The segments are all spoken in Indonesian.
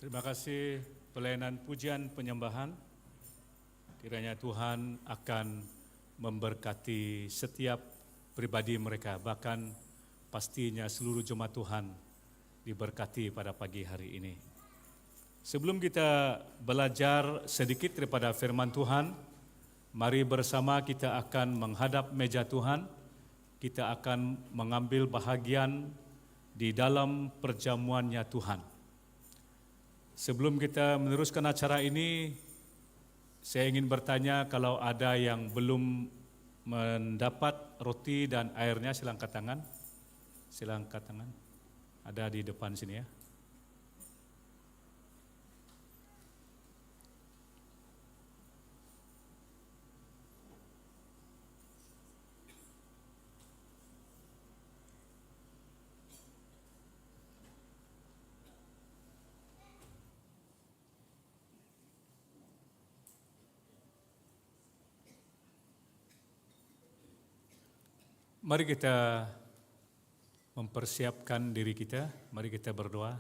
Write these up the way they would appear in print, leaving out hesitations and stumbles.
Terima kasih pelayanan pujian penyembahan. Kiranya Tuhan akan memberkati setiap pribadi mereka, bahkan pastinya seluruh jemaat Tuhan diberkati pada pagi hari ini. Sebelum kita belajar sedikit daripada firman Tuhan, mari bersama kita akan menghadap meja Tuhan. Kita akan mengambil bahagian di dalam perjamuannya Tuhan. Sebelum kita meneruskan acara ini, saya ingin bertanya kalau ada yang belum mendapat roti dan airnya, silang angkat tangan. Silang angkat tangan. Ada di depan sini ya. Mari kita mempersiapkan diri kita, mari kita berdoa.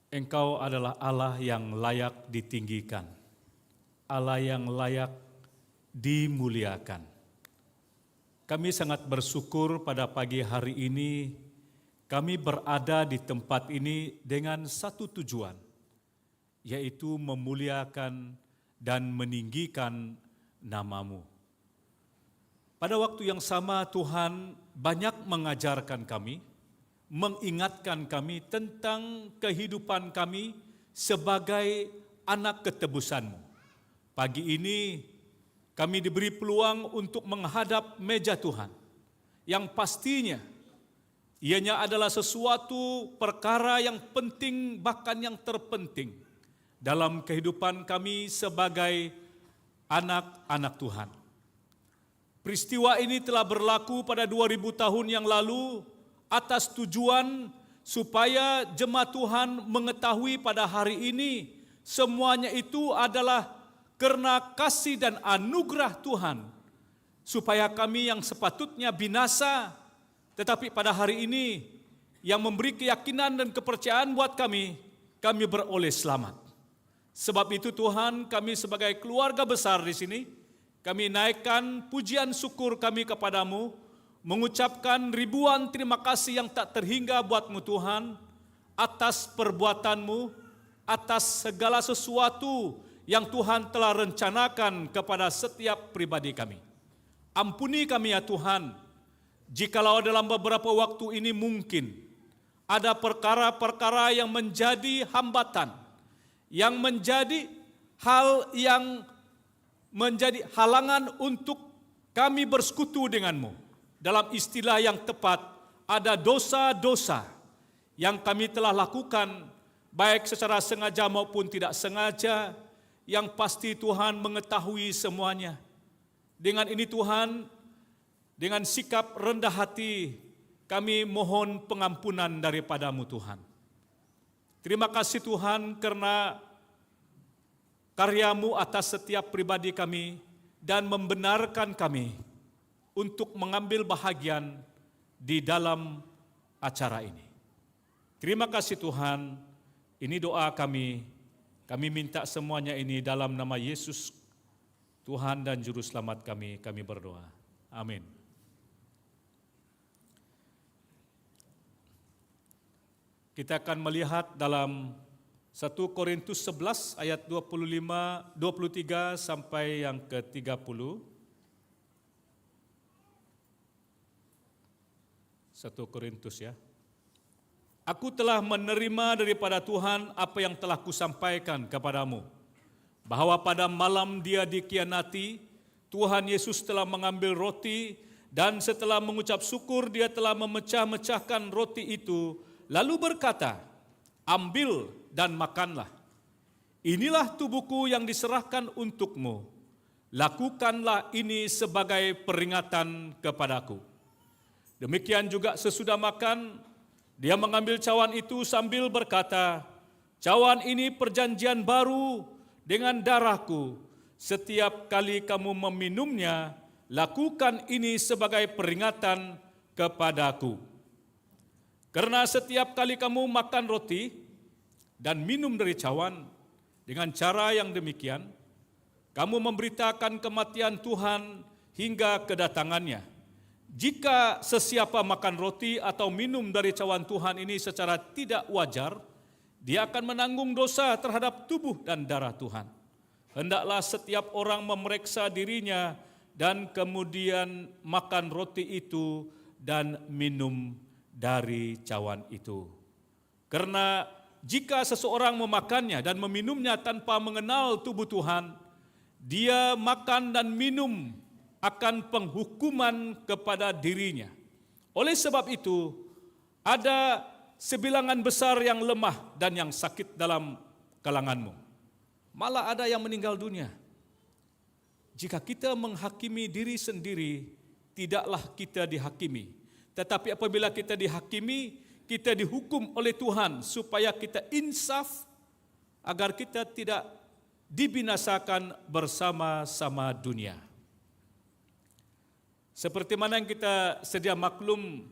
Engkau adalah Allah yang layak ditinggikan, Allah yang layak dimuliakan. Kami sangat bersyukur pada pagi hari ini, kami berada di tempat ini dengan satu tujuan, yaitu memuliakan dan meninggikan nama-Mu. Pada waktu yang sama Tuhan banyak mengajarkan kami, mengingatkan kami tentang kehidupan kami sebagai anak ketebusan-Mu. Pagi ini kami diberi peluang untuk menghadap meja Tuhan, yang pastinya ianya adalah sesuatu perkara yang penting, bahkan yang terpenting dalam kehidupan kami sebagai anak-anak Tuhan. Peristiwa ini telah berlaku pada 2000 tahun yang lalu atas tujuan supaya jemaat Tuhan mengetahui pada hari ini semuanya itu adalah karena kasih dan anugerah Tuhan, supaya kami yang sepatutnya binasa, tetapi pada hari ini yang memberi keyakinan dan kepercayaan buat kami beroleh selamat. Sebab itu Tuhan, kami sebagai keluarga besar di sini, kami naikkan pujian syukur kami kepadamu, mengucapkan ribuan terima kasih yang tak terhingga buat-Mu Tuhan, atas perbuatan-Mu, atas segala sesuatu yang Tuhan telah rencanakan kepada setiap pribadi kami. Ampuni kami ya Tuhan, jikalau dalam beberapa waktu ini mungkin ada perkara-perkara yang menjadi hambatan, yang menjadi hal yang menjadi halangan untuk kami bersekutu dengan-Mu. Dalam istilah yang tepat, ada dosa-dosa yang kami telah lakukan, baik secara sengaja maupun tidak sengaja, yang pasti Tuhan mengetahui semuanya. Dengan ini Tuhan, dengan sikap rendah hati, kami mohon pengampunan daripada-Mu Tuhan. Terima kasih Tuhan karena karya-Mu atas setiap pribadi kami dan membenarkan kami untuk mengambil bahagian di dalam acara ini. Terima kasih Tuhan, ini doa kami. Kami minta semuanya ini dalam nama Yesus, Tuhan dan Juru Selamat kami berdoa. Amin. Kita akan melihat dalam 1 Korintus 11 ayat 23 sampai yang ke-30. 1 Korintus ya. Aku telah menerima daripada Tuhan apa yang telah kusampaikan kepadamu, bahwa pada malam Dia dikhianati, Tuhan Yesus telah mengambil roti dan setelah mengucap syukur Dia telah memecah-mecahkan roti itu, lalu berkata, "Ambil dan makanlah. Inilah tubuhku yang diserahkan untukmu. Lakukanlah ini sebagai peringatan kepadaku." Demikian juga sesudah makan, Dia mengambil cawan itu sambil berkata, "Cawan ini perjanjian baru dengan darahku. Setiap kali kamu meminumnya, lakukan ini sebagai peringatan kepadaku." Karena setiap kali kamu makan roti dan minum dari cawan, dengan cara yang demikian, kamu memberitakan kematian Tuhan hingga kedatangannya. Jika sesiapa makan roti atau minum dari cawan Tuhan ini secara tidak wajar, dia akan menanggung dosa terhadap tubuh dan darah Tuhan. Hendaklah setiap orang memeriksa dirinya dan kemudian makan roti itu dan minum dari cawan itu. Karena jika seseorang memakannya dan meminumnya tanpa mengenal tubuh Tuhan, dia makan dan minum akan penghukuman kepada dirinya. Oleh sebab itu, ada sebilangan besar yang lemah dan yang sakit dalam kalanganmu. Malah ada yang meninggal dunia. Jika kita menghakimi diri sendiri, tidaklah kita dihakimi. Tetapi apabila kita dihakimi, kita dihukum oleh Tuhan supaya kita insaf agar kita tidak dibinasakan bersama-sama dunia. Seperti mana yang kita sedia maklum,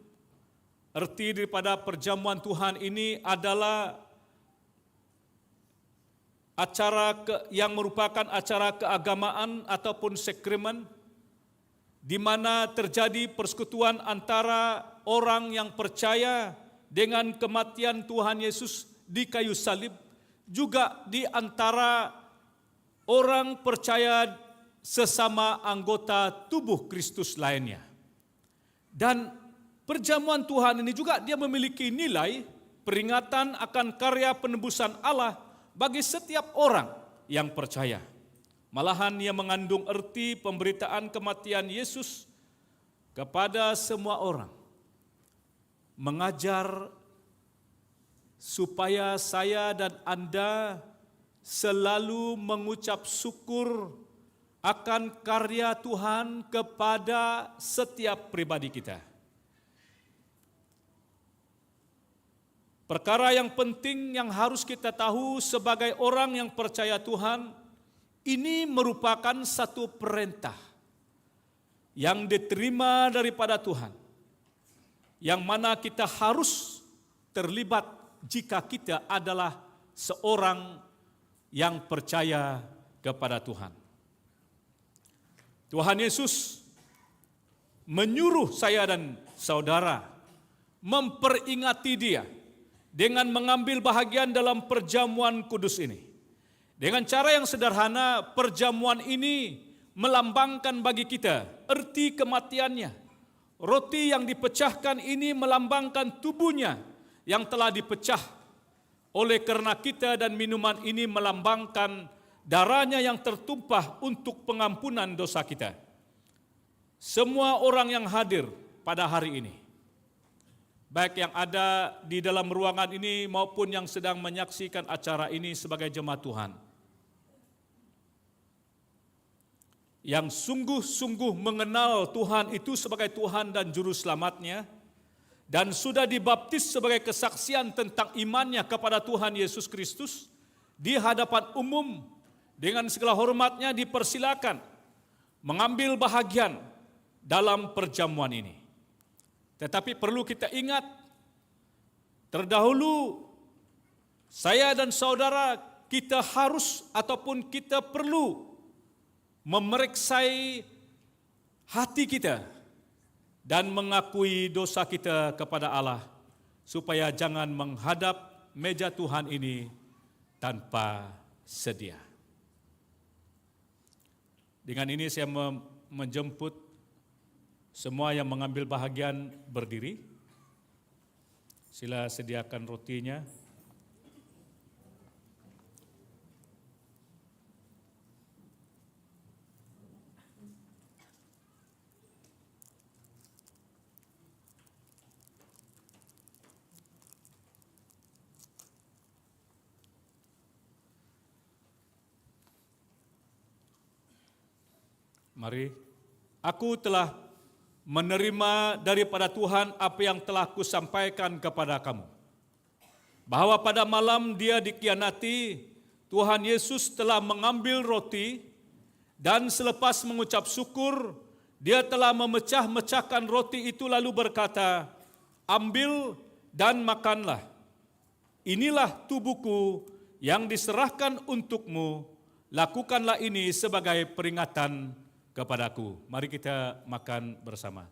arti daripada perjamuan Tuhan ini adalah acara yang merupakan acara keagamaan ataupun sakramen, di mana terjadi persekutuan antara orang yang percaya dengan kematian Tuhan Yesus di kayu salib, juga di antara orang percaya sesama anggota tubuh Kristus lainnya. Dan perjamuan Tuhan ini juga dia memiliki nilai peringatan akan karya penebusan Allah bagi setiap orang yang percaya. Malahan ia mengandung erti pemberitaan kematian Yesus kepada semua orang. Mengajar supaya saya dan Anda selalu mengucap syukur akan karya Tuhan kepada setiap pribadi kita. Perkara yang penting yang harus kita tahu sebagai orang yang percaya Tuhan, ini merupakan satu perintah yang diterima daripada Tuhan, yang mana kita harus terlibat jika kita adalah seorang yang percaya kepada Tuhan. Tuhan Yesus menyuruh saya dan saudara memperingati Dia dengan mengambil bahagian dalam perjamuan kudus ini. Dengan cara yang sederhana, perjamuan ini melambangkan bagi kita erti kematiannya. Roti yang dipecahkan ini melambangkan tubuhnya yang telah dipecah. Oleh karena kita, dan minuman ini melambangkan darahnya yang tertumpah untuk pengampunan dosa kita. Semua orang yang hadir pada hari ini, baik yang ada di dalam ruangan ini maupun yang sedang menyaksikan acara ini sebagai jemaat Tuhan, yang sungguh-sungguh mengenal Tuhan itu sebagai Tuhan dan Juru Selamatnya, dan sudah dibaptis sebagai kesaksian tentang imannya kepada Tuhan Yesus Kristus, di hadapan umum dengan segala hormatnya dipersilakan mengambil bahagian dalam perjamuan ini. Tetapi perlu kita ingat, terdahulu saya dan saudara kita harus ataupun kita perlu memeriksai hati kita dan mengakui dosa kita kepada Allah, supaya jangan menghadap meja Tuhan ini tanpa sedia. Dengan ini saya menjemput semua yang mengambil bahagian berdiri. Sila sediakan rotinya. Mari, aku telah menerima daripada Tuhan apa yang telah kusampaikan kepada kamu. Bahwa pada malam Dia dikhianati, Tuhan Yesus telah mengambil roti dan selepas mengucap syukur, Dia telah memecah-mecahkan roti itu lalu berkata, "Ambil dan makanlah. Inilah tubuhku yang diserahkan untukmu. Lakukanlah ini sebagai peringatan kepadaku. Mari kita makan bersama.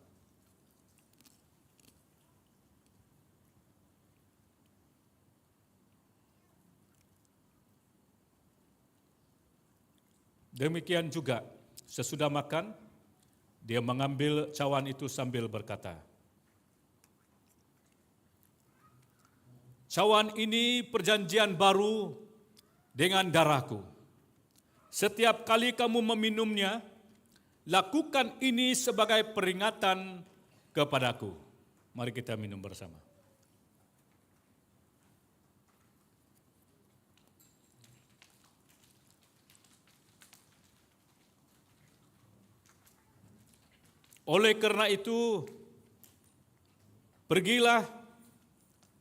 Demikian juga sesudah makan, dia mengambil cawan itu sambil berkata, "Cawan ini perjanjian baru dengan darahku. Setiap kali kamu meminumnya, lakukan ini sebagai peringatan kepadaku." Mari kita minum bersama. Oleh karena itu, pergilah,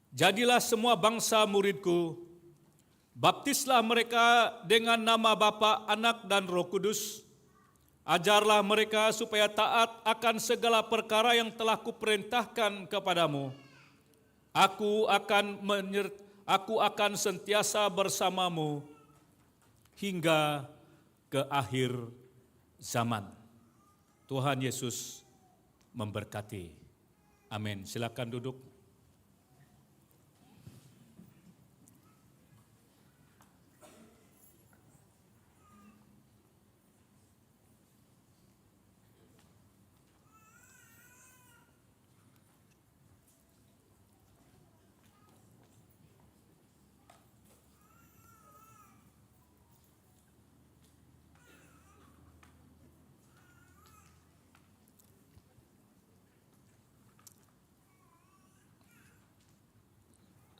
jadilah semua bangsa muridku, baptislah mereka dengan nama Bapa, Anak, dan Roh Kudus. Ajarlah mereka supaya taat akan segala perkara yang telah kuperintahkan kepadamu. Aku akan sentiasa bersamamu hingga ke akhir zaman. Tuhan Yesus memberkati. Amin. Silakan duduk.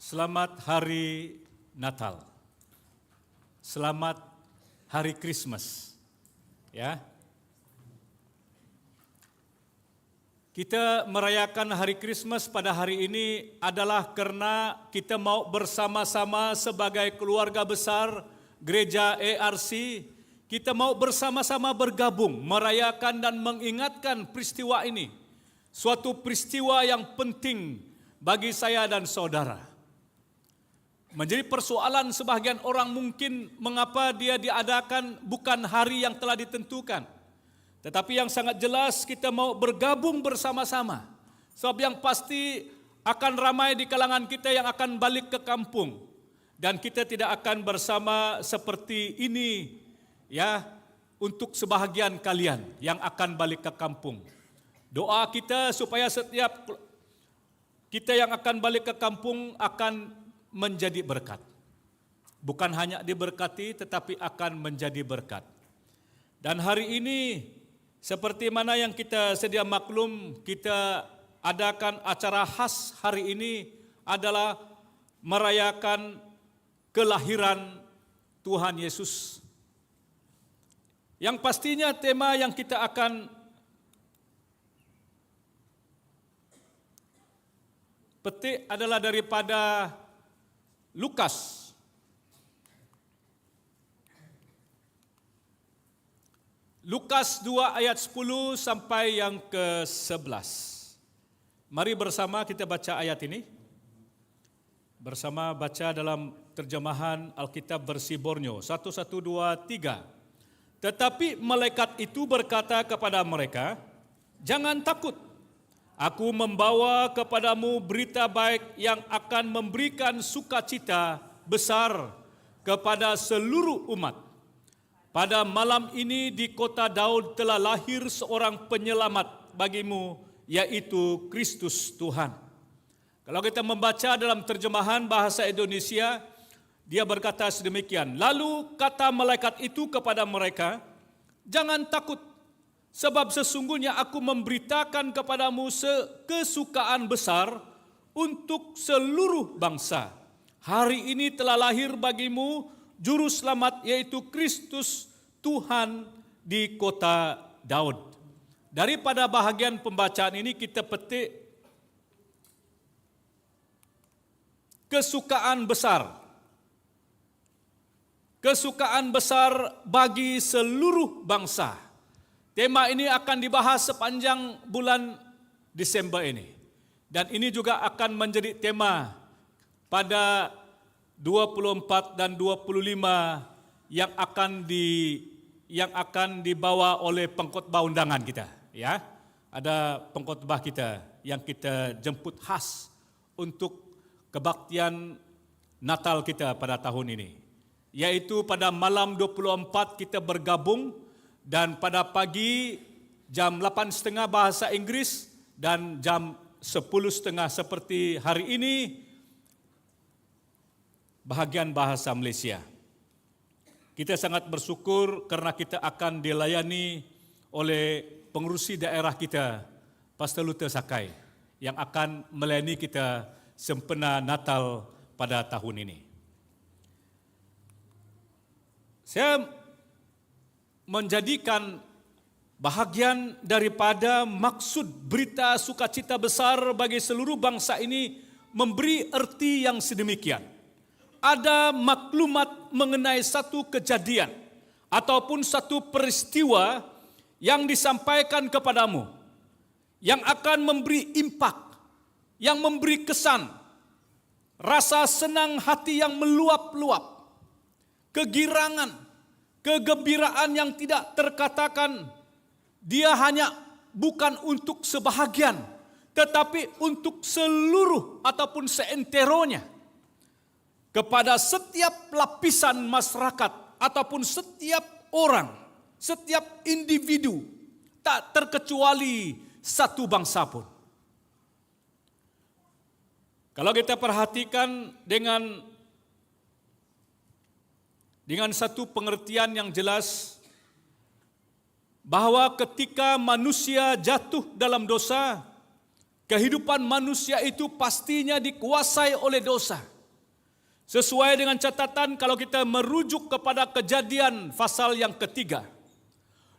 Selamat Hari Natal. Selamat Hari Christmas. Ya. Kita merayakan Hari Christmas pada hari ini adalah karena kita mau bersama-sama sebagai keluarga besar Gereja ERC, kita mau bersama-sama bergabung merayakan dan mengingatkan peristiwa ini. Suatu peristiwa yang penting bagi saya dan saudara. Menjadi persoalan sebagian orang mungkin mengapa dia diadakan bukan hari yang telah ditentukan. Tetapi yang sangat jelas kita mau bergabung bersama-sama. Sebab yang pasti akan ramai di kalangan kita yang akan balik ke kampung. Dan kita tidak akan bersama seperti ini ya untuk sebahagian kalian yang akan balik ke kampung. Doa kita supaya setiap kita yang akan balik ke kampung akan menjadi berkat. Bukan hanya diberkati tetapi akan menjadi berkat. Dan hari ini seperti mana yang kita sedia maklum, kita adakan acara khas hari ini adalah merayakan kelahiran Tuhan Yesus. Yang pastinya tema yang kita akan petik adalah daripada Lukas. Lukas 2 ayat 10 sampai yang ke-11. Mari bersama kita baca ayat ini. Bersama baca dalam terjemahan Alkitab Versi Borneo. 1, 1, 2, 3. Tetapi malaikat itu berkata kepada mereka, "Jangan takut. Aku membawa kepadamu berita baik yang akan memberikan sukacita besar kepada seluruh umat. Pada malam ini di kota Daud telah lahir seorang penyelamat bagimu, yaitu Kristus Tuhan." Kalau kita membaca dalam terjemahan bahasa Indonesia, dia berkata sedemikian. Lalu kata malaikat itu kepada mereka, "Jangan takut. Sebab sesungguhnya aku memberitakan kepadamu kesukaan besar untuk seluruh bangsa. Hari ini telah lahir bagimu Juru Selamat, yaitu Kristus Tuhan di kota Daud." Daripada bahagian pembacaan ini kita petik kesukaan besar. Kesukaan besar bagi seluruh bangsa. Tema ini akan dibahas sepanjang bulan Desember ini. Dan ini juga akan menjadi tema pada 24 dan 25 yang akan dibawa oleh pengkhotbah undangan kita, ya. Ada pengkhotbah kita yang kita jemput khas untuk kebaktian Natal kita pada tahun ini, yaitu pada malam 24 kita bergabung, dan pada pagi jam 8.30 bahasa Inggris dan jam 10.30 seperti hari ini bahagian bahasa Malaysia. Kita sangat bersyukur karena kita akan dilayani oleh pengerusi daerah kita, Pastor Luther Sakai, yang akan melayani kita sempena Natal pada tahun ini. Saya menjadikan bahagian daripada maksud berita sukacita besar bagi seluruh bangsa ini memberi erti yang sedemikian. Ada maklumat mengenai satu kejadian ataupun satu peristiwa yang disampaikan kepadamu, yang akan memberi impak, yang memberi kesan, rasa senang hati yang meluap-luap, kegirangan, kegembiraan yang tidak terkatakan. Dia hanya bukan untuk sebahagian, tetapi untuk seluruh ataupun seenteronya, kepada setiap lapisan masyarakat ataupun setiap orang, setiap individu, tak terkecuali satu bangsa pun. Kalau kita perhatikan dengan satu pengertian yang jelas, bahwa ketika manusia jatuh dalam dosa, kehidupan manusia itu pastinya dikuasai oleh dosa. Sesuai dengan catatan kalau kita merujuk kepada Kejadian pasal yang ketiga.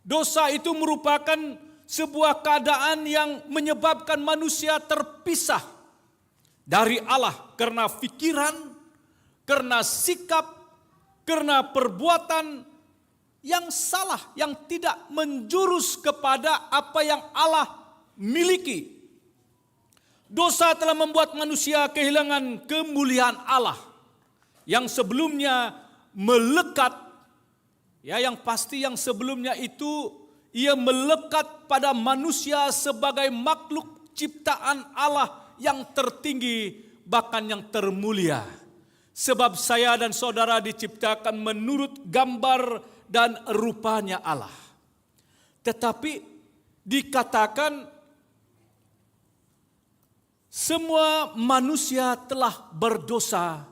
Dosa itu merupakan sebuah keadaan yang menyebabkan manusia terpisah dari Allah karena pikiran, karena sikap, karena perbuatan yang salah, yang tidak menjurus kepada apa yang Allah miliki. Dosa telah membuat manusia kehilangan kemuliaan Allah yang sebelumnya melekat, ya, yang pasti yang sebelumnya itu ia melekat pada manusia sebagai makhluk ciptaan Allah yang tertinggi bahkan yang termulia. Sebab saya dan saudara diciptakan menurut gambar dan rupanya Allah. Tetapi dikatakan semua manusia telah berdosa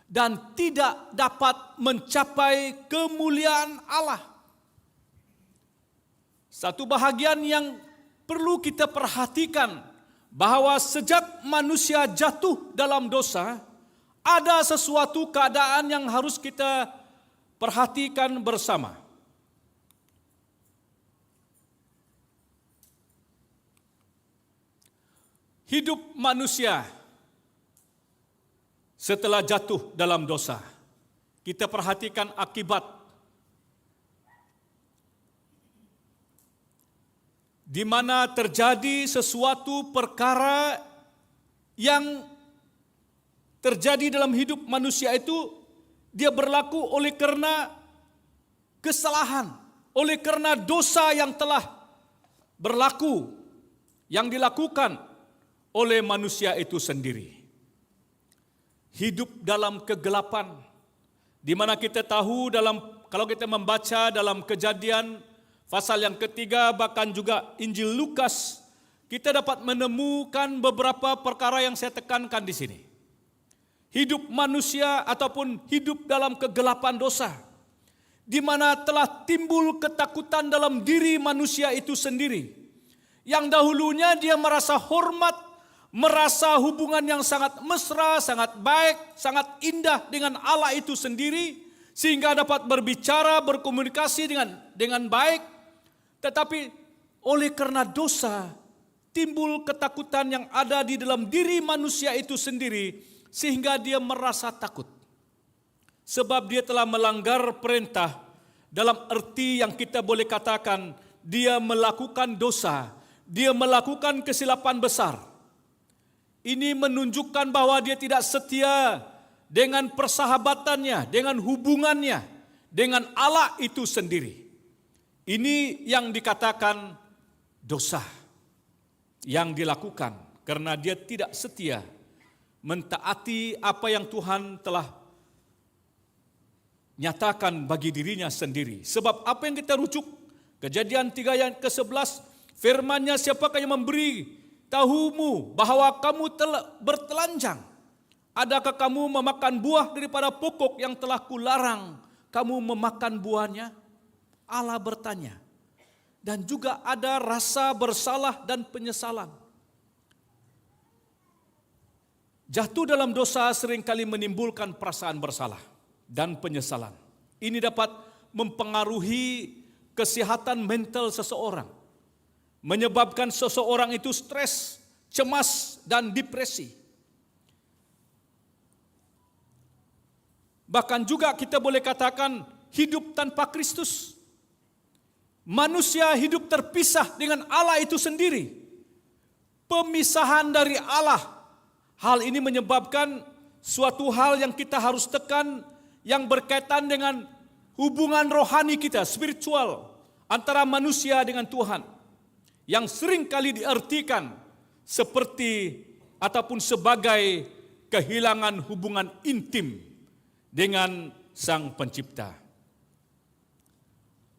dan tidak dapat mencapai kemuliaan Allah. Satu bahagian yang perlu kita perhatikan, bahwa sejak manusia jatuh dalam dosa, ada sesuatu keadaan yang harus kita perhatikan bersama. Hidup manusia setelah jatuh dalam dosa, kita perhatikan akibat. Di mana terjadi sesuatu perkara yang terjadi dalam hidup manusia itu, dia berlaku oleh karena kesalahan, oleh karena dosa yang telah berlaku, yang dilakukan oleh manusia itu sendiri. Hidup dalam kegelapan, di mana kita tahu kalau kita membaca dalam Kejadian pasal yang ketiga, bahkan juga Injil Lukas, kita dapat menemukan beberapa perkara yang saya tekankan di sini. Hidup manusia ataupun hidup dalam kegelapan dosa, di mana telah timbul ketakutan dalam diri manusia itu sendiri. Yang dahulunya dia merasa hormat, merasa hubungan yang sangat mesra, sangat baik, sangat indah dengan Allah itu sendiri, sehingga dapat berbicara, berkomunikasi dengan baik. Tetapi oleh karena dosa, timbul ketakutan yang ada di dalam diri manusia itu sendiri, sehingga dia merasa takut. Sebab dia telah melanggar perintah, dalam arti yang kita boleh katakan, dia melakukan dosa, dia melakukan kesilapan besar. Ini menunjukkan bahwa dia tidak setia dengan persahabatannya, dengan hubungannya dengan Allah itu sendiri. Ini yang dikatakan dosa yang dilakukan karena dia tidak setia mentaati apa yang Tuhan telah nyatakan bagi dirinya sendiri. Sebab apa yang kita rujuk, Kejadian 3 ayat ke-11, firman-Nya, siapakah yang memberi tahumu bahwa kamu telah bertelanjang? Adakah kamu memakan buah daripada pokok yang telah kularang kamu memakan buahnya? Allah bertanya. Dan juga ada rasa bersalah dan penyesalan. Jatuh dalam dosa seringkali menimbulkan perasaan bersalah dan penyesalan. Ini dapat mempengaruhi kesehatan mental seseorang, menyebabkan seseorang itu stres, cemas, dan depresi. Bahkan juga kita boleh katakan hidup tanpa Kristus. Manusia hidup terpisah dengan Allah itu sendiri. Pemisahan dari Allah. Hal ini menyebabkan suatu hal yang kita harus tekan yang berkaitan dengan hubungan rohani kita, spiritual, antara manusia dengan Tuhan. Yang seringkali diartikan seperti ataupun sebagai kehilangan hubungan intim dengan Sang Pencipta.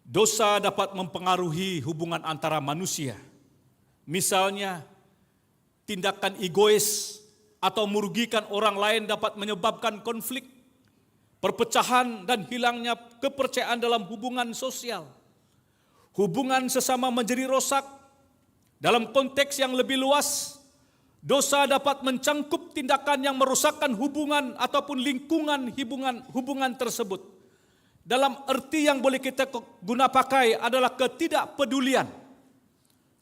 Dosa dapat mempengaruhi hubungan antara manusia. Misalnya, tindakan egois atau merugikan orang lain dapat menyebabkan konflik, perpecahan, dan hilangnya kepercayaan dalam hubungan sosial. Hubungan sesama menjadi rosak. Dalam konteks yang lebih luas, dosa dapat mencangkup tindakan yang merusakkan hubungan ataupun lingkungan hubungan tersebut. Dalam arti yang boleh kita guna pakai adalah ketidakpedulian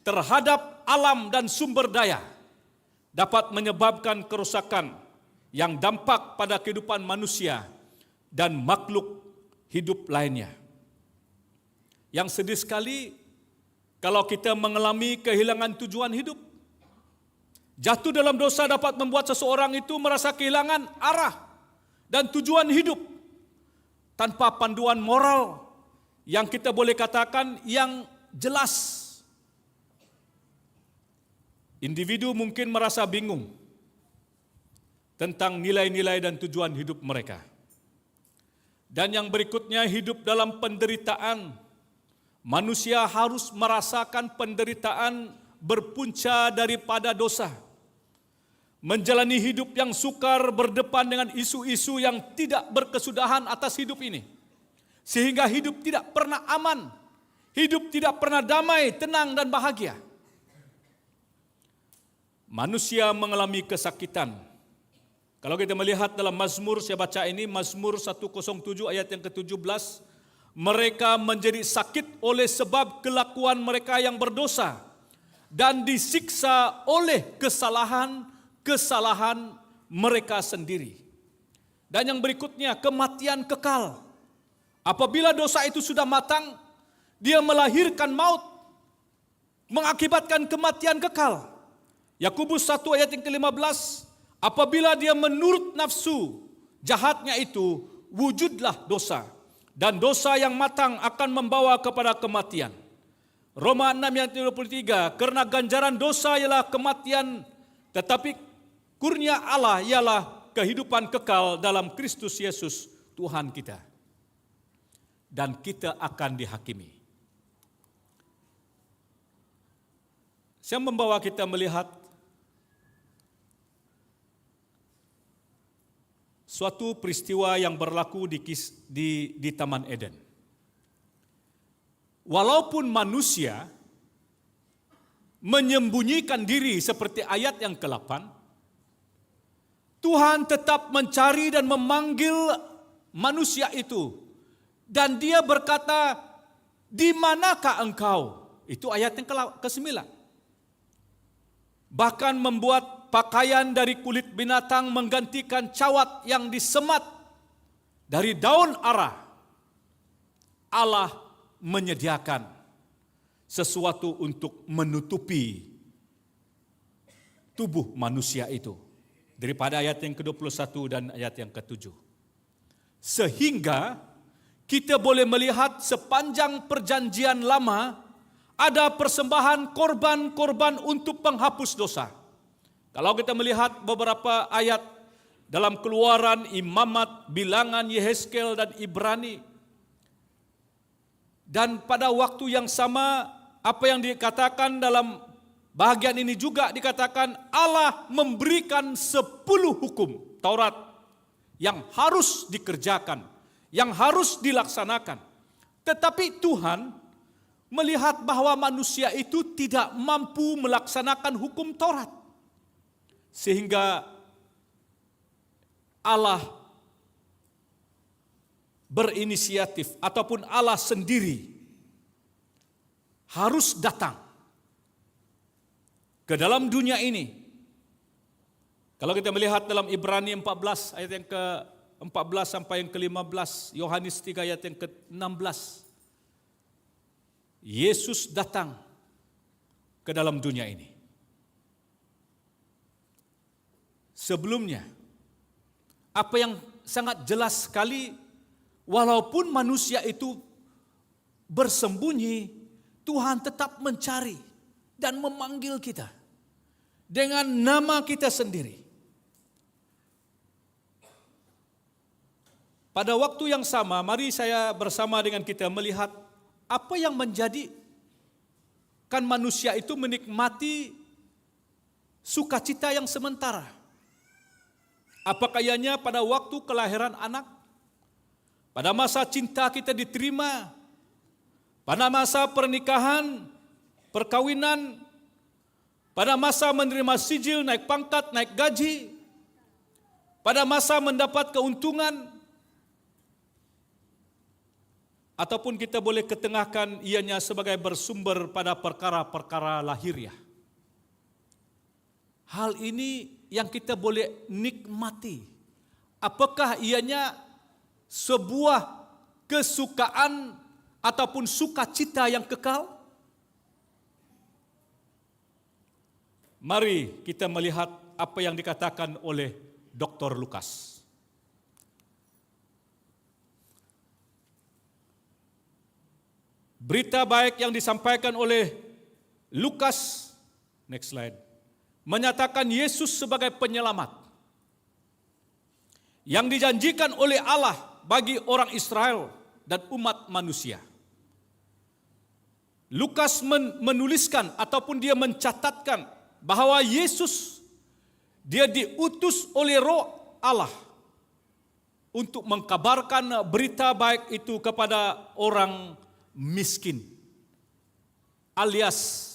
terhadap alam dan sumber daya dapat menyebabkan kerusakan yang dampak pada kehidupan manusia dan makhluk hidup lainnya. Yang sedih sekali kalau kita mengalami kehilangan tujuan hidup. Jatuh dalam dosa dapat membuat seseorang itu merasa kehilangan arah dan tujuan hidup. Tanpa panduan moral yang kita boleh katakan yang jelas. Individu mungkin merasa bingung tentang nilai-nilai dan tujuan hidup mereka. Dan yang berikutnya, hidup dalam penderitaan. Manusia harus merasakan penderitaan berpunca daripada dosa. Menjalani hidup yang sukar berdepan dengan isu-isu yang tidak berkesudahan atas hidup ini. Sehingga hidup tidak pernah aman. Hidup tidak pernah damai, tenang, dan bahagia. Manusia mengalami kesakitan. Kalau kita melihat dalam Mazmur, saya baca ini, Mazmur 107 ayat yang ke-17. Mereka menjadi sakit oleh sebab kelakuan mereka yang berdosa. Dan disiksa oleh kesalahan mereka sendiri. Dan yang berikutnya, kematian kekal. Apabila dosa itu sudah matang, dia melahirkan maut, mengakibatkan kematian kekal. Yakobus 1 ayat yang ke-15, apabila dia menurut nafsu jahatnya itu, wujudlah dosa. Dan dosa yang matang akan membawa kepada kematian. Roma 6 ayat 23, karena ganjaran dosa ialah kematian, tetapi kurnia Allah ialah kehidupan kekal dalam Kristus Yesus Tuhan kita. Dan kita akan dihakimi. Saya membawa kita melihat suatu peristiwa yang berlaku di Taman Eden. Walaupun manusia menyembunyikan diri seperti ayat yang ke-8, Tuhan tetap mencari dan memanggil manusia itu. Dan dia berkata, di manakah engkau? Itu ayat yang ke-9. Bahkan membuat pakaian dari kulit binatang menggantikan cawat yang disemat dari daun ara. Allah menyediakan sesuatu untuk menutupi tubuh manusia itu. Daripada ayat yang ke-21 dan ayat yang ke-7. Sehingga kita boleh melihat sepanjang perjanjian lama ada persembahan korban-korban untuk penghapus dosa. Kalau kita melihat beberapa ayat dalam Keluaran, Imamat, Bilangan, Yehezkel dan Ibrani. Dan pada waktu yang sama apa yang dikatakan dalam bahagian ini juga dikatakan Allah memberikan 10 hukum Taurat yang harus dikerjakan, yang harus dilaksanakan. Tetapi Tuhan melihat bahwa manusia itu tidak mampu melaksanakan hukum Taurat. Sehingga Allah berinisiatif ataupun Allah sendiri harus datang ke dalam dunia ini. Kalau kita melihat dalam Ibrani 14 ayat yang ke-14 sampai yang ke-15, Yohanes 3 ayat yang ke-16. Yesus datang ke dalam dunia ini. Sebelumnya, apa yang sangat jelas sekali, walaupun manusia itu bersembunyi, Tuhan tetap mencari dan memanggil kita dengan nama kita sendiri. Pada waktu yang sama, mari saya bersama dengan kita melihat apa yang menjadikan manusia itu menikmati sukacita yang sementara. Apakah ianya pada waktu kelahiran anak, pada masa cinta kita diterima, pada masa pernikahan, perkawinan, pada masa menerima sijil, naik pangkat, naik gaji, pada masa mendapat keuntungan, ataupun kita boleh ketengahkan ianya sebagai bersumber pada perkara-perkara lahiriah. Hal ini yang kita boleh nikmati. Apakah ianya sebuah kesukaan ataupun sukacita yang kekal? Mari kita melihat apa yang dikatakan oleh Dr. Lukas. Berita baik yang disampaikan oleh Lukas, next slide, menyatakan Yesus sebagai penyelamat yang dijanjikan oleh Allah bagi orang Israel dan umat manusia. Lukas menuliskan ataupun dia mencatatkan bahwa Yesus dia diutus oleh Roh Allah untuk mengkabarkan berita baik itu kepada orang miskin alias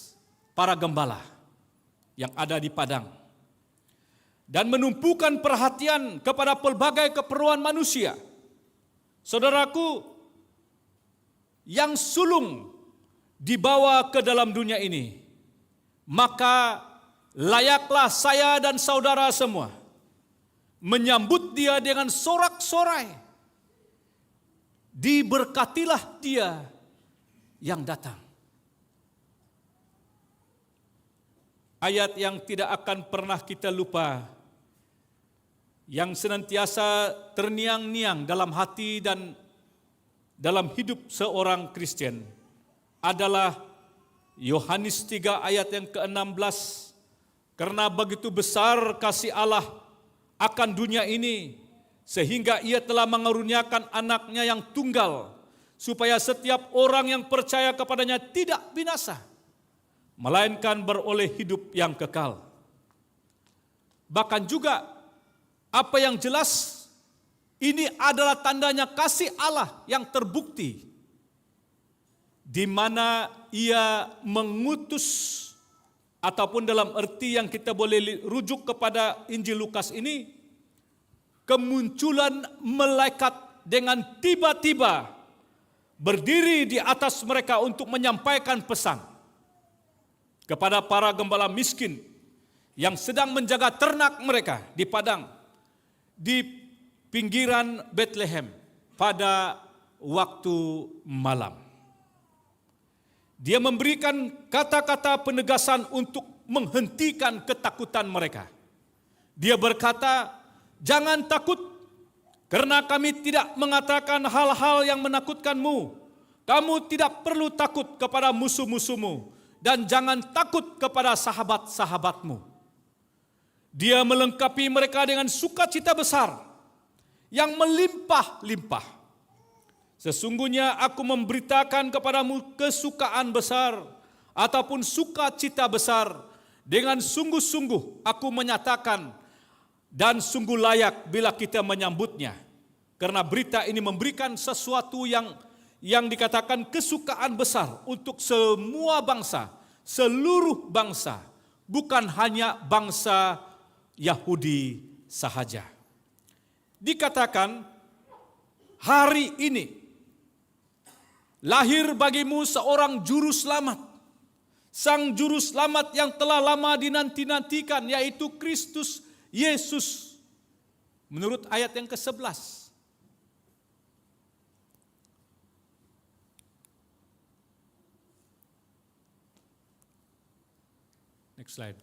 para gembala yang ada di padang, dan menumpukan perhatian kepada pelbagai keperluan manusia. Saudaraku, yang sulung dibawa ke dalam dunia ini, maka layaklah saya dan saudara semua menyambut dia dengan sorak-sorai. Diberkatilah dia yang datang. Ayat yang tidak akan pernah kita lupa, yang senantiasa terniang-niang dalam hati dan dalam hidup seorang Kristen adalah Yohanes 3 ayat yang ke-16. Karena begitu besar kasih Allah akan dunia ini, sehingga ia telah mengaruniakan anaknya yang tunggal, supaya setiap orang yang percaya kepadanya tidak binasa, melainkan beroleh hidup yang kekal. Bahkan juga apa yang jelas, ini adalah tandanya kasih Allah yang terbukti, di mana ia mengutus, ataupun dalam arti yang kita boleh rujuk kepada Injil Lukas ini, kemunculan malaikat dengan tiba-tiba berdiri di atas mereka untuk menyampaikan pesan kepada para gembala miskin yang sedang menjaga ternak mereka di padang di pinggiran Bethlehem pada waktu malam. Dia memberikan kata-kata penegasan untuk menghentikan ketakutan mereka. Dia berkata, "Jangan takut, karena kami tidak mengatakan hal-hal yang menakutkanmu. Kamu tidak perlu takut kepada musuh-musuhmu, dan jangan takut kepada sahabat-sahabatmu." Dia melengkapi mereka dengan sukacita besar yang melimpah-limpah. "Sesungguhnya aku memberitakan kepadamu kesukaan besar ataupun sukacita besar. Dengan sungguh-sungguh aku menyatakan dan sungguh layak bila kita menyambutnya. Karena berita ini memberikan sesuatu yang dikatakan kesukaan besar untuk semua bangsa, seluruh bangsa, bukan hanya bangsa Yahudi sahaja." Dikatakan, hari ini lahir bagimu seorang juru selamat. Sang juru selamat yang telah lama dinanti-nantikan, yaitu Kristus Yesus. Menurut ayat yang ke-11. Next slide.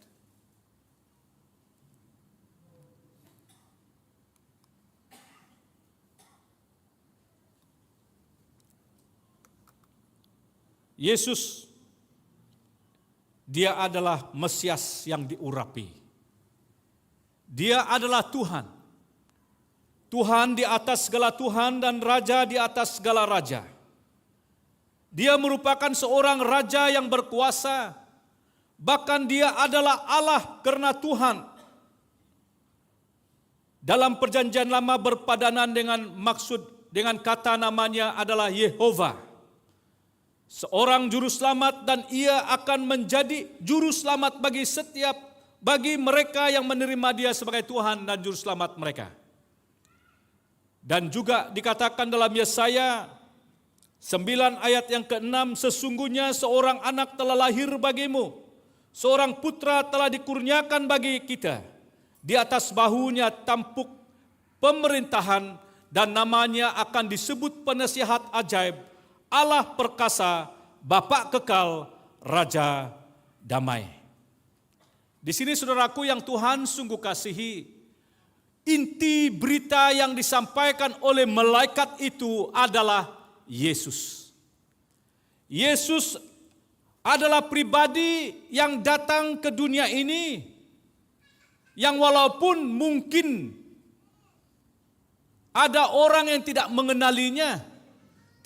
Yesus, Dia adalah Mesias yang diurapi. Dia adalah Tuhan. Tuhan di atas segala Tuhan dan Raja di atas segala Raja. Dia merupakan seorang Raja yang berkuasa. Bahkan Dia adalah Allah karena Tuhan. Dalam perjanjian lama berpadanan dengan kata namanya adalah Yehova. Seorang juru selamat, dan Ia akan menjadi juru selamat bagi mereka yang menerima Dia sebagai Tuhan dan juru selamat mereka. Dan juga dikatakan dalam Yesaya 9 ayat yang ke-6, "Sesungguhnya seorang anak telah lahir bagimu, seorang putra telah dikurniakan bagi kita. Di atas bahunya tampuk pemerintahan, dan namanya akan disebut Penasihat Ajaib, Allah Perkasa, Bapa Kekal, Raja Damai." Di sini saudaraku yang Tuhan sungguh kasihi, inti berita yang disampaikan oleh malaikat itu adalah Yesus. Yesus adalah pribadi yang datang ke dunia ini, yang walaupun mungkin ada orang yang tidak mengenalinya,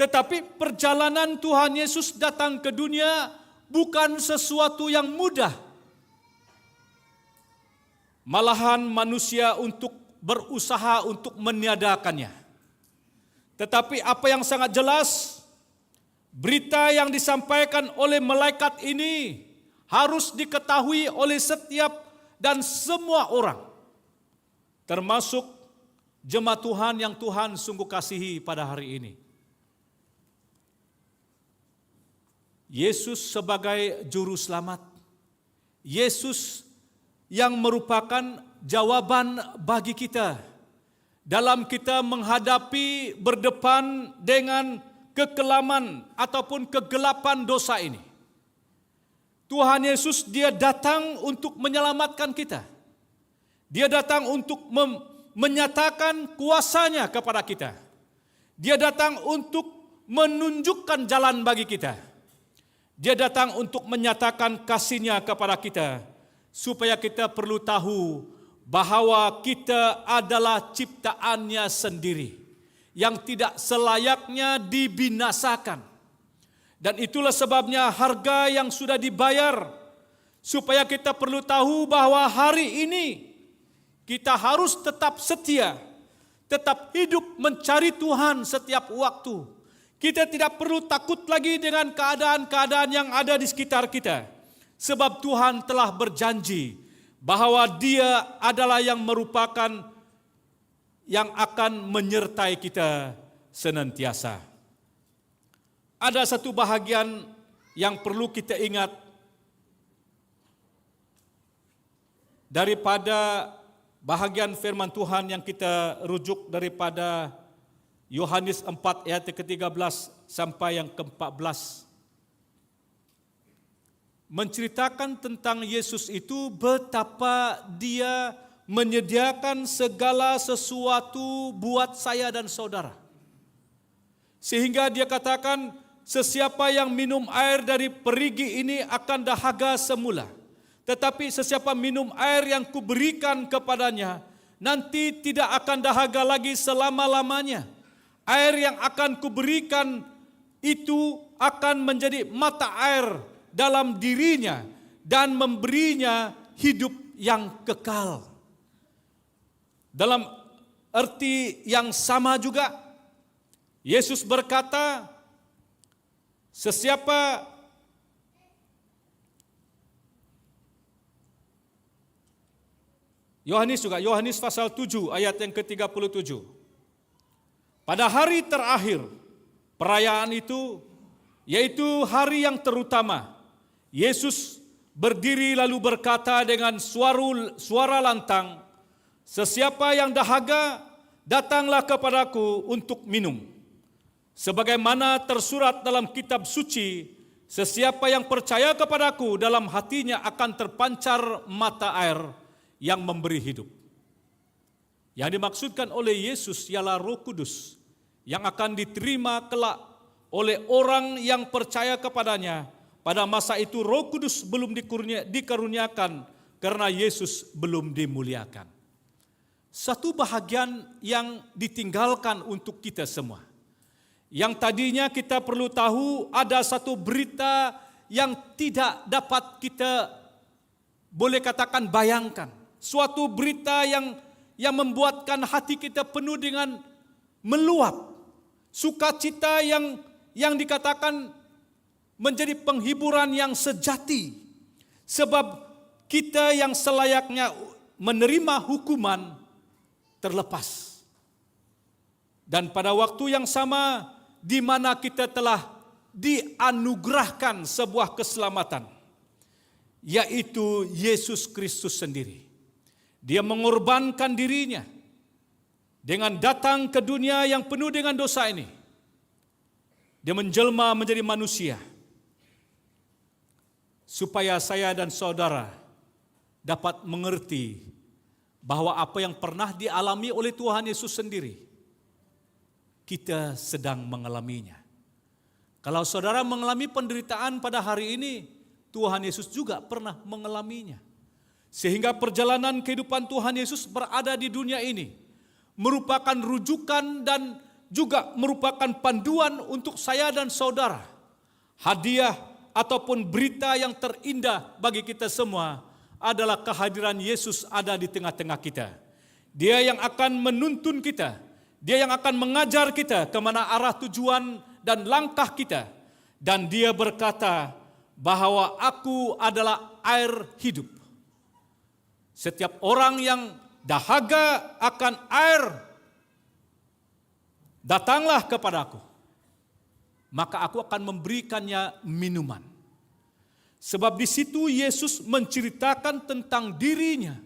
tetapi perjalanan Tuhan Yesus datang ke dunia bukan sesuatu yang mudah. Malahan manusia berusaha untuk meniadakannya. Tetapi apa yang sangat jelas, berita yang disampaikan oleh malaikat ini harus diketahui oleh setiap dan semua orang, termasuk jemaat Tuhan yang Tuhan sungguh kasihi pada hari ini. Yesus sebagai juru selamat, Yesus yang merupakan jawaban bagi kita dalam kita menghadapi berdepan dengan kekelaman ataupun kegelapan dosa ini. Tuhan Yesus, Dia datang untuk menyelamatkan kita. Dia datang untuk menyatakan kuasanya kepada kita. Dia datang untuk menunjukkan jalan bagi kita. Dia datang untuk menyatakan kasih-Nya kepada kita, supaya kita perlu tahu bahwa kita adalah ciptaan-Nya sendiri, yang tidak selayaknya dibinasakan. Dan itulah sebabnya harga yang sudah dibayar, supaya kita perlu tahu bahwa hari ini kita harus tetap setia, tetap hidup mencari Tuhan setiap waktu. Kita tidak perlu takut lagi dengan keadaan-keadaan yang ada di sekitar kita. Sebab Tuhan telah berjanji bahwa Dia adalah yang merupakan yang akan menyertai kita senantiasa. Ada satu bahagian yang perlu kita ingat daripada bahagian firman Tuhan yang kita rujuk daripada Yohanes 4 ayat ke-13 sampai yang ke-14. menceritakan tentang Yesus itu betapa dia menyediakan segala sesuatu buat saya dan saudara. Sehingga dia katakan, sesiapa yang minum air dari perigi ini akan dahaga semula. Tetapi sesiapa minum air yang kuberikan kepadanya, nanti tidak akan dahaga lagi selama-lamanya. Air yang akan kuberikan itu akan menjadi mata air dalam dirinya dan memberinya hidup yang kekal. Dalam arti yang sama juga, Yesus berkata, sesiapa Yohanes pasal 7 ayat yang ke-37. Pada hari terakhir perayaan itu, yaitu hari yang terutama, Yesus berdiri lalu berkata dengan suara lantang, sesiapa yang dahaga, datanglah kepadaku untuk minum. Sebagaimana tersurat dalam kitab suci, sesiapa yang percaya kepadaku, dalam hatinya akan terpancar mata air yang memberi hidup. Yang dimaksudkan oleh Yesus ialah Roh Kudus yang akan diterima kelak oleh orang yang percaya kepadanya. Pada masa itu Roh Kudus belum dikaruniakan karena Yesus belum dimuliakan. Satu bahagian yang ditinggalkan untuk kita semua. Yang tadinya kita perlu tahu, ada satu berita yang tidak dapat kita boleh katakan bayangkan. Suatu berita yang membuatkan hati kita penuh dengan meluap. Sukacita yang dikatakan menjadi penghiburan yang sejati. Sebab kita yang selayaknya menerima hukuman terlepas. Dan pada waktu yang sama di mana kita telah dianugerahkan sebuah keselamatan, yaitu Yesus Kristus sendiri. Dia mengorbankan dirinya dengan datang ke dunia yang penuh dengan dosa ini. Dia menjelma menjadi manusia supaya saya dan saudara dapat mengerti bahwa apa yang pernah dialami oleh Tuhan Yesus sendiri, kita sedang mengalaminya. Kalau saudara mengalami penderitaan pada hari ini, Tuhan Yesus juga pernah mengalaminya. Sehingga perjalanan kehidupan Tuhan Yesus berada di dunia ini merupakan rujukan dan juga merupakan panduan untuk saya dan saudara. Hadiah ataupun berita yang terindah bagi kita semua adalah kehadiran Yesus ada di tengah-tengah kita. Dia yang akan menuntun kita, dia yang akan mengajar kita kemana arah tujuan dan langkah kita. Dan dia berkata bahwa aku adalah air hidup. Setiap orang yang dahaga akan air, datanglah kepadaku, maka aku akan memberikannya minuman. Sebab di situ Yesus menceritakan tentang dirinya,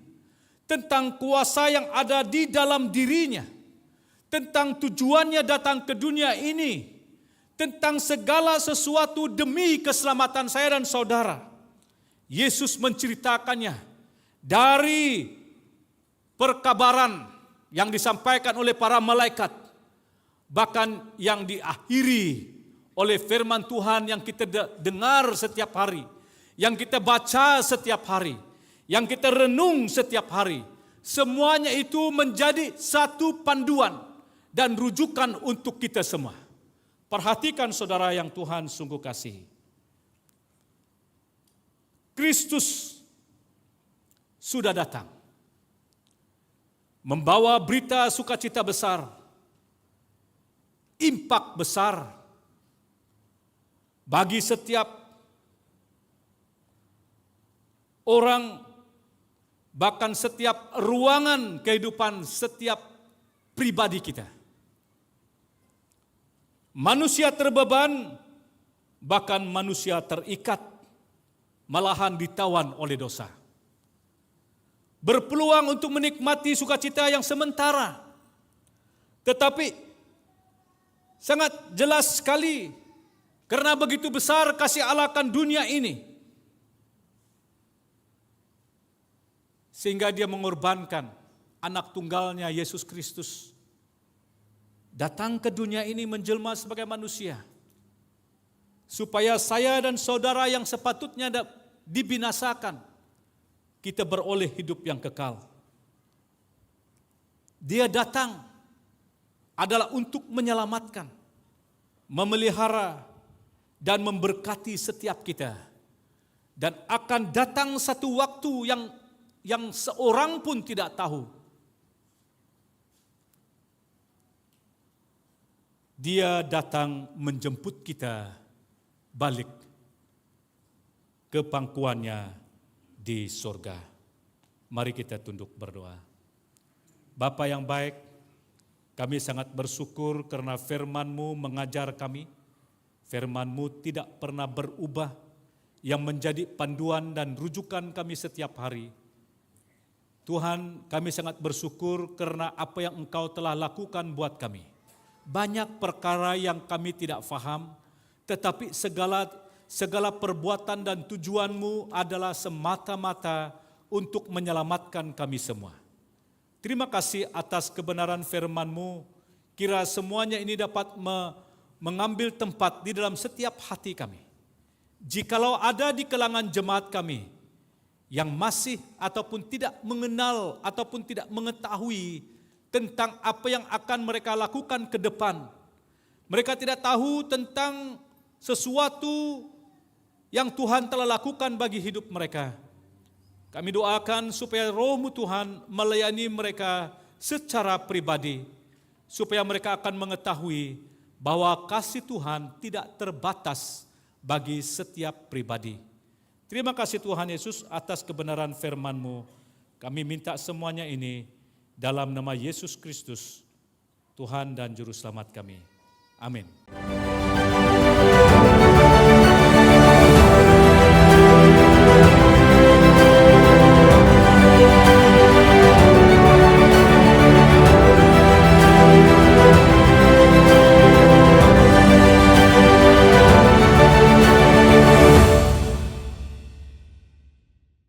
tentang kuasa yang ada di dalam dirinya, tentang tujuannya datang ke dunia ini, tentang segala sesuatu demi keselamatan saya dan saudara. Yesus menceritakannya dari perkabaran yang disampaikan oleh para malaikat, bahkan yang diakhiri oleh firman Tuhan yang kita dengar setiap hari, yang kita baca setiap hari, yang kita renung setiap hari. Semuanya itu menjadi satu panduan dan rujukan untuk kita semua. Perhatikan saudara yang Tuhan sungguh kasihi. Kristus sudah datang, membawa berita sukacita besar, impak besar bagi setiap orang, bahkan setiap ruangan kehidupan setiap pribadi kita. Manusia terbeban, bahkan manusia terikat, malahan ditawan oleh dosa. Berpeluang untuk menikmati sukacita yang sementara. Tetapi sangat jelas sekali, karena begitu besar kasih Allah akan dunia ini, sehingga dia mengorbankan anak tunggalnya Yesus Kristus. Datang ke dunia ini menjelma sebagai manusia, supaya saya dan saudara yang sepatutnya dibinasakan, kita beroleh hidup yang kekal. Dia datang adalah untuk menyelamatkan, memelihara, dan memberkati setiap kita. Dan akan datang satu waktu yang seorang pun tidak tahu. Dia datang menjemput kita balik ke pangkuannya di sorga. Mari kita tunduk berdoa. Bapa yang baik, kami sangat bersyukur karena firman-Mu mengajar kami. Firman-Mu tidak pernah berubah, yang menjadi panduan dan rujukan kami setiap hari. Tuhan, kami sangat bersyukur karena apa yang Engkau telah lakukan buat kami. Banyak perkara yang kami tidak faham, tetapi segala perbuatan dan tujuan-Mu adalah semata-mata untuk menyelamatkan kami semua. Terima kasih atas kebenaran firman-Mu. Kira semuanya ini dapat mengambil tempat di dalam setiap hati kami. Jikalau ada di kalangan jemaat kami yang masih ataupun tidak mengenal ataupun tidak mengetahui tentang apa yang akan mereka lakukan ke depan, mereka tidak tahu tentang sesuatu yang Tuhan telah lakukan bagi hidup mereka. Kami doakan supaya Roh-Mu Tuhan melayani mereka secara pribadi, supaya mereka akan mengetahui bahwa kasih Tuhan tidak terbatas bagi setiap pribadi. Terima kasih Tuhan Yesus atas kebenaran firman-Mu. Kami minta semuanya ini dalam nama Yesus Kristus, Tuhan dan Juru Selamat kami. Amin.